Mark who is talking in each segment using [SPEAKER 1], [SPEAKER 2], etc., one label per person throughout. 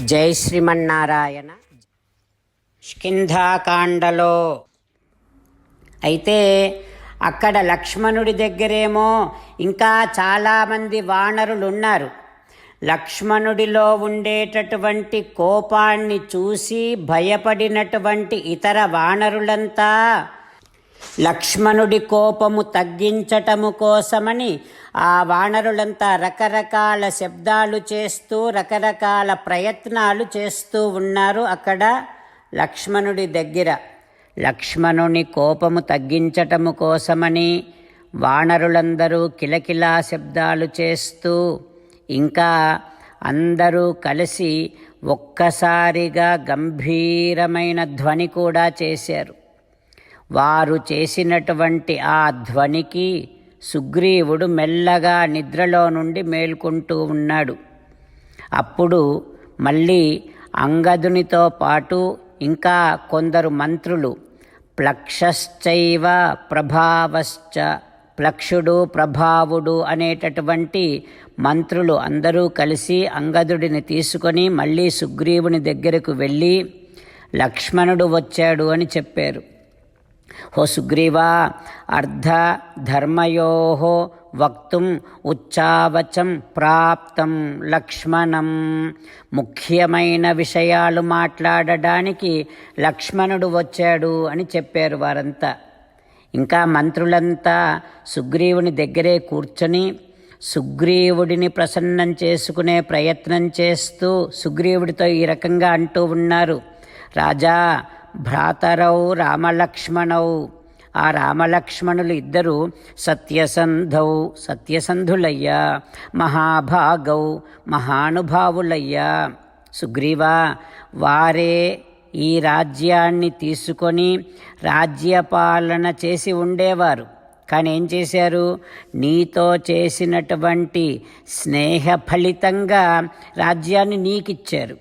[SPEAKER 1] జై శ్రీమన్నారాయణ. కిష్కింధాకాండలో అయితే అక్కడ లక్ష్మణుడి దగ్గరేమో ఇంకా చాలామంది వానరులు ఉన్నారు. లక్ష్మణుడిలో ఉండేటటువంటి కోపాన్ని చూసి భయపడినటువంటి ఇతర వానరులంతా లక్ష్మణుడి కోపము తగ్గించటము కోసమని ఆ వానరులంతా రకరకాల శబ్దాలు చేస్తూ రకరకాల ప్రయత్నాలు చేస్తూ ఉన్నారు. అక్కడ లక్ష్మణుడి దగ్గర లక్ష్మణుని కోపము తగ్గించటము కోసమని వానరులందరూ కిలకిలా శబ్దాలు చేస్తూ ఇంకా అందరూ కలిసి ఒక్కసారిగా గంభీరమైన ధ్వని కూడా చేశారు. వారు చేసినటువంటి ఆ ధ్వనికి సుగ్రీవుడు మెల్లగా నిద్రలో నుండి మేల్కొంటూ ఉన్నాడు. అప్పుడు మళ్ళీ అంగదునితో పాటు ఇంకా కొందరు మంత్రులు ప్లక్షశ్చైవ ప్రభావశ్చ, ప్లక్షుడు ప్రభావుడు అనేటటువంటి మంత్రులు అందరూ కలిసి అంగదుడిని తీసుకొని మళ్ళీ సుగ్రీవుని దగ్గరకు వెళ్ళి లక్ష్మణుడు వచ్చాడు అని చెప్పారు. హో సుగ్రీవా, అర్ధ ధర్మయోహో వక్తుం ఉచ్చావచం ప్రాప్తం లక్ష్మణం. ముఖ్యమైన విషయాలు మాట్లాడడానికి లక్ష్మణుడు వచ్చాడు అని చెప్పారు వారంతా. ఇంకా మంత్రులంతా సుగ్రీవుని దగ్గరే కూర్చొని సుగ్రీవుడిని ప్రసన్నం చేసుకునే ప్రయత్నం చేస్తూ సుగ్రీవుడితో ఈ రకంగా అంటూ ఉన్నారు. రాజా, భ్రాతరౌ రామలక్ష్మణౌ, ఆ రామలక్ష్మణులు ఇద్దరు సత్యసంధౌ, సత్యసంధులయ్యా, మహాభాగౌ, మహానుభావులయ్యా. సుగ్రీవా, వారే ఈ రాజ్యాన్ని తీసుకొని రాజ్యపాలన చేసి ఉండేవారు. కానీ ఏం చేశారు? నీతో చేసినటువంటి స్నేహ ఫలితంగా రాజ్యాన్ని నీకిచ్చారు.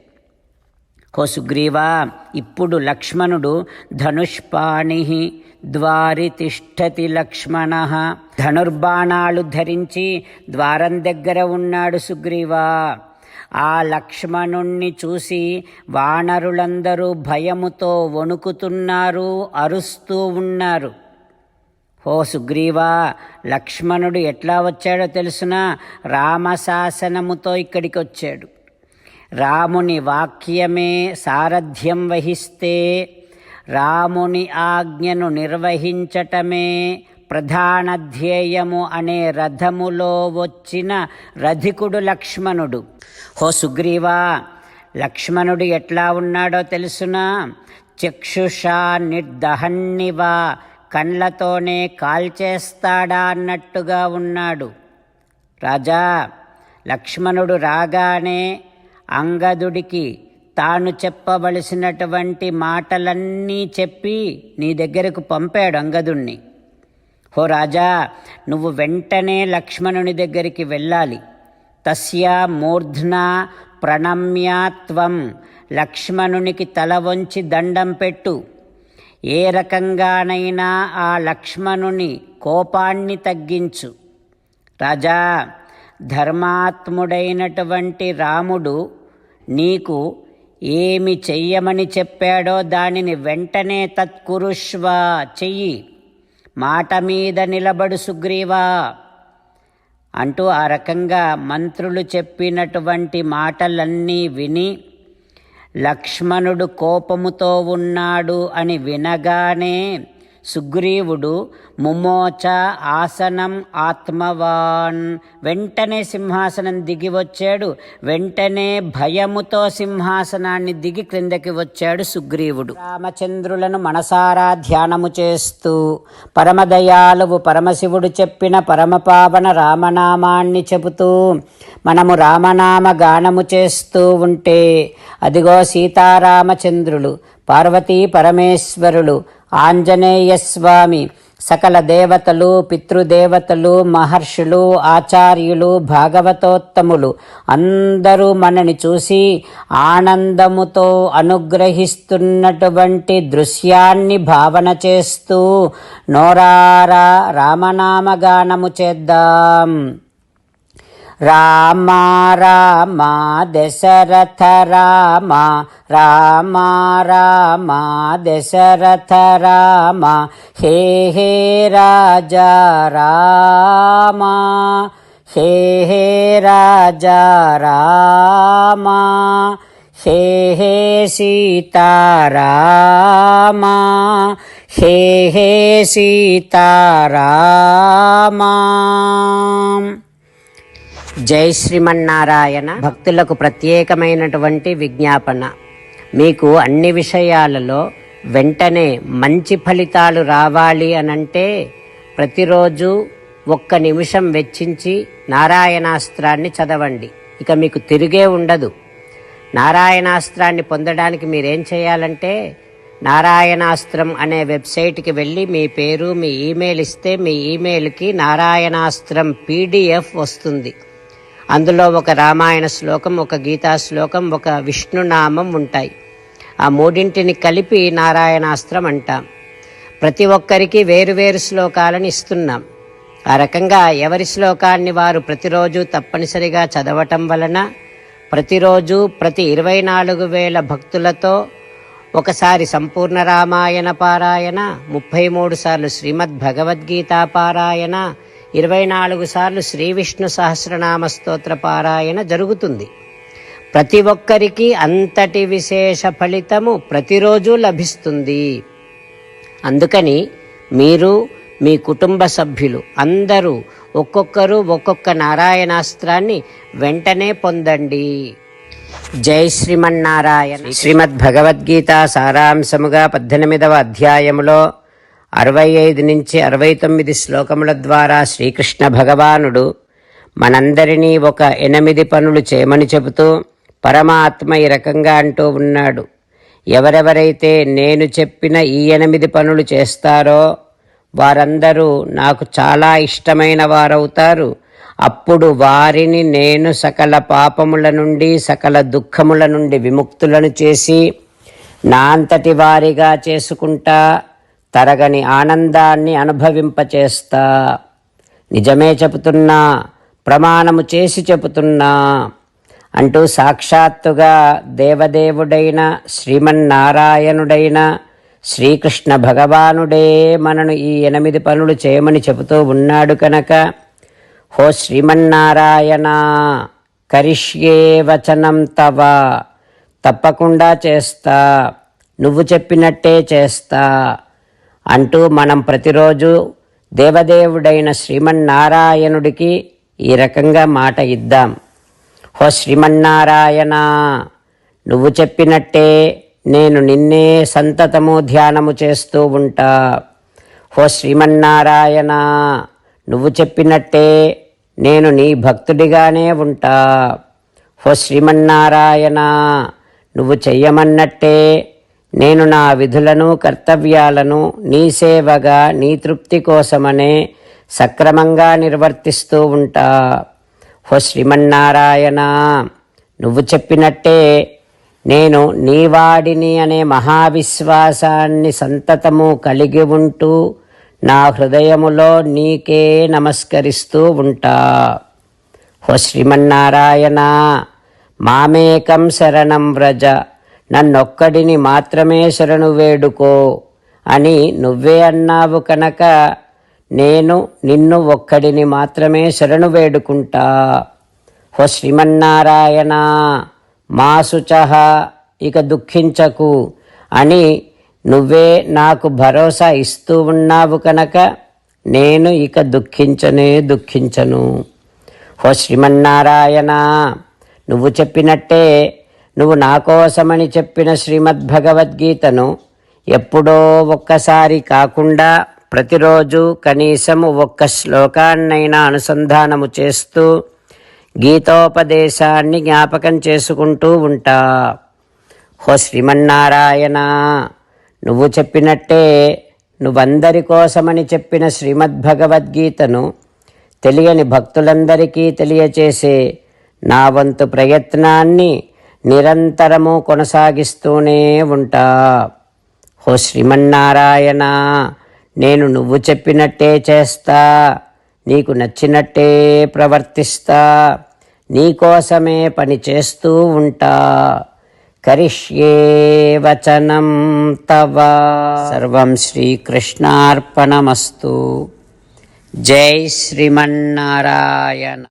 [SPEAKER 1] హో సుగ్రీవా, ఇప్పుడు లక్ష్మణుడు ధనుష్పాణి ద్వారి తిష్టతి లక్ష్మణ, ధనుర్బాణాలు ధరించి ద్వారం దగ్గర ఉన్నాడు సుగ్రీవా. ఆ లక్ష్మణుణ్ణి చూసి వానరులందరూ భయముతో వణుకుతున్నారు, అరుస్తూ ఉన్నారు. ఓ సుగ్రీవా, లక్ష్మణుడు ఎట్లా వచ్చాడో తెలుసునా? రామశాసనముతో ఇక్కడికి వచ్చాడు. రాముని వాక్యమే సారథ్యం వహిస్తే రాముని ఆజ్ఞను నిర్వహించటమే ప్రధాన ధ్యేయము అనే రథములో వచ్చిన రథికుడు లక్ష్మణుడు. హో సుగ్రీవా, లక్ష్మణుడు ఎట్లా ఉన్నాడో తెలుసునా? చక్షుషా నిర్దహన్నివా, కళ్ళతోనే కాల్చేస్తాడా అన్నట్టుగా ఉన్నాడు. రాజా, లక్ష్మణుడు రాగానే అంగదుడికి తాను చెప్పవలసినటువంటి మాటలన్నీ చెప్పి నీ దగ్గరకు పంపాడు అంగదుణ్ణి. హో రాజా, నువ్వు వెంటనే లక్ష్మణుని దగ్గరికి వెళ్ళాలి. తస్య మూర్ధ్నా ప్రణమ్యాత్వం, లక్ష్మణునికి తల వంచి దండం పెట్టు. ఏ రకంగానైనా ఆ లక్ష్మణుని కోపాన్ని తగ్గించు. రాజా, ధర్మాత్ముడైనటువంటి రాముడు నీకు ఏమి చెయ్యమని చెప్పాడో దానిని వెంటనే తత్కురుష్వ, చెయ్యి. మాట మీద నిలబడు సుగ్రీవా అంటూ ఆ రకంగా మంత్రులు చెప్పినటువంటి మాటలన్నీ విని లక్ష్మణుడు కోపముతో ఉన్నాడు అని వినగానే సుగ్రీవుడు ముమోచ ఆసనం ఆత్మవాన్, వెంటనే సింహాసనం దిగి వచ్చాడు. వెంటనే భయముతో సింహాసనాన్ని దిగి క్రిందకి వచ్చాడు సుగ్రీవుడు. రామచంద్రులను మనసారా ధ్యానము చేస్తూ పరమదయాలువు పరమశివుడు చెప్పిన పరమపావన రామనామాన్ని చెబుతూ మనము రామనామ గానము చేస్తూ ఉంటే అదిగో సీతారామచంద్రులు, పార్వతీ పరమేశ్వరులు, ఆంజనేయస్వామి, సకల దేవతలు, పితృదేవతలు, మహర్షులు, ఆచార్యులు, భాగవతోత్తములు అందరూ మనని చూసి ఆనందముతో అనుగ్రహిస్తున్నటువంటి దృశ్యాన్ని భావన చేస్తూ నోరారా రామనామగానము చేద్దాం. రామ రామ దశరథ రామ రామ రామ దశరథ రామ హే హే రాజా రామ హే హే రాజా రామ హే హే సీతారామ హే హే సీతారామ. జై శ్రీమన్నారాయణ. భక్తులకు ప్రత్యేకమైనటువంటి విజ్ఞాపన. మీకు అన్ని విషయాలలో వెంటనే మంచి ఫలితాలు రావాలి అనంటే ప్రతిరోజు 1 నిమిషం వెచ్చించి నారాయణాస్త్రాన్ని చదవండి. ఇక మీకు తిరిగే ఉండదు. నారాయణాస్త్రాన్ని పొందడానికి మీరేం చేయాలంటే నారాయణాస్త్రం అనే వెబ్సైట్కి వెళ్ళి మీ పేరు మీ ఈమెయిల్ ఇస్తే మీ ఈమెయిల్కి నారాయణాస్త్రం PDF వస్తుంది. అందులో ఒక రామాయణ శ్లోకం, ఒక గీతా శ్లోకం, ఒక విష్ణునామం ఉంటాయి. ఆ 3ంటిని కలిపి నారాయణాస్త్రం అంటాం. ప్రతి ఒక్కరికి వేరువేరు శ్లోకాలను ఇస్తున్నాం. ఆ రకంగా ఎవరి శ్లోకాన్ని వారు ప్రతిరోజు తప్పనిసరిగా చదవటం వలన ప్రతిరోజు ప్రతి 24,000 భక్తులతో ఒకసారి సంపూర్ణ రామాయణ పారాయణ, 33 సార్లు శ్రీమద్ భగవద్గీత పారాయణ, 24 సార్లు శ్రీ విష్ణు సహస్రనామ స్తోత్ర పారాయణ జరుగుతుంది. ప్రతి ఒక్కరికి అంతటి విశేష ఫలితము ప్రతిరోజు లభిస్తుంది. అందుకని మీరు మీ కుటుంబ సభ్యులు అందరూ ఒక్కొక్కరు ఒక్కొక్క నారాయణాస్త్రాన్ని వెంటనే పొందండి. జై శ్రీమన్నారాయణ. శ్రీమద్ భగవద్గీత సారాంశముగా 18వ అధ్యాయములో 65 నుంచి 69 శ్లోకముల ద్వారా శ్రీకృష్ణ భగవానుడు మనందరినీ ఒక 8 పనులు చేయమని చెబుతూ పరమాత్మ ఈ రకంగా అంటూ ఉన్నాడు. ఎవరెవరైతే నేను చెప్పిన ఈ 8 పనులు చేస్తారో వారందరూ నాకు చాలా ఇష్టమైన వారవుతారు. అప్పుడు వారిని నేను సకల పాపముల నుండి సకల దుఃఖముల నుండి విముక్తులను చేసి నా అంతటి వారిగా చేసుకుంటా, తరగని ఆనందాన్ని అనుభవింపచేస్తా. నిజమే చెబుతున్నా, ప్రమాణము చేసి చెబుతున్నా అంటూ సాక్షాత్తుగా దేవదేవుడైన శ్రీమన్నారాయణుడైన శ్రీకృష్ణ భగవానుడే మనను ఈ 8 పనులు చేయమని చెబుతూ ఉన్నాడు కనుక, హో శ్రీమన్నారాయణ కరిష్యే వచనం తవ, తప్పకుండా చేస్తా, నువ్వు చెప్పినట్టే చేస్తా అంటూ మనం ప్రతిరోజు దేవదేవుడైన శ్రీమన్నారాయణుడికి ఈ రకంగా మాట ఇద్దాం. హో శ్రీమన్నారాయణ, నువ్వు చెప్పినట్టే నేను నిన్నే సంతతము ధ్యానము చేస్తూ ఉంటా. హో శ్రీమన్నారాయణ, నువ్వు చెప్పినట్టే నేను నీ భక్తుడిగానే ఉంటా. హో శ్రీమన్నారాయణ, నువ్వు చెయ్యమన్నట్టే నేను నా విధులను కర్తవ్యాలను నీ సేవగా నీ తృప్తి కోసమనే సక్రమంగా నిర్వర్తిస్తూ ఉంటా. హో శ్రీమన్నారాయణ, నువ్వు చెప్పినట్టే నేను నీవాడిని అనే మహావిశ్వాసాన్ని సంతతము కలిగి ఉంటూ నా హృదయములో నీకే నమస్కరిస్తూ ఉంటా. హో శ్రీమన్నారాయణ, మామేకం శరణం వ్రజ, నన్నొక్కడిని మాత్రమే శరణు వేడుకో అని నువ్వే అన్నావు కనుక నేను నిన్ను ఒక్కడిని మాత్రమే శరణు వేడుకుంటా. హో శ్రీమన్నారాయణ, మా శుచః, ఇక దుఃఖించకు అని నువ్వే నాకు భరోసా ఇస్తూ ఉన్నావు కనుక నేను ఇక దుఃఖించను. హో శ్రీమన్నారాయణ, నువ్వు చెప్పినట్టే నువ్వు నా కోసమని చెప్పిన శ్రీమద్భగవద్గీతను ఎప్పుడో ఒక్కసారి కాకుండా ప్రతిరోజు కనీసము 1 శ్లోకాన్నైనా అనుసంధానము చేస్తూ గీతోపదేశాన్ని జ్ఞాపకం చేసుకుంటూ ఉంటా. హో శ్రీమన్నారాయణ, నువ్వు చెప్పినట్టే నువ్వందరి కోసమని చెప్పిన శ్రీమద్భగవద్గీతను తెలియని భక్తులందరికీ తెలియచేసే నా వంతు ప్రయత్నాన్ని నిరంతరము కొనసాగిస్తూనే ఉంటా. హో శ్రీమన్నారాయణ, నేను నువ్వు చెప్పినట్టే చేస్తా, నీకు నచ్చినట్టే ప్రవర్తిస్తా, నీకోసమే పని చేస్తూ ఉంటా. కరిష్యే వచనం తవ. సర్వం శ్రీకృష్ణార్పణమస్తు. జై శ్రీమన్నారాయణ.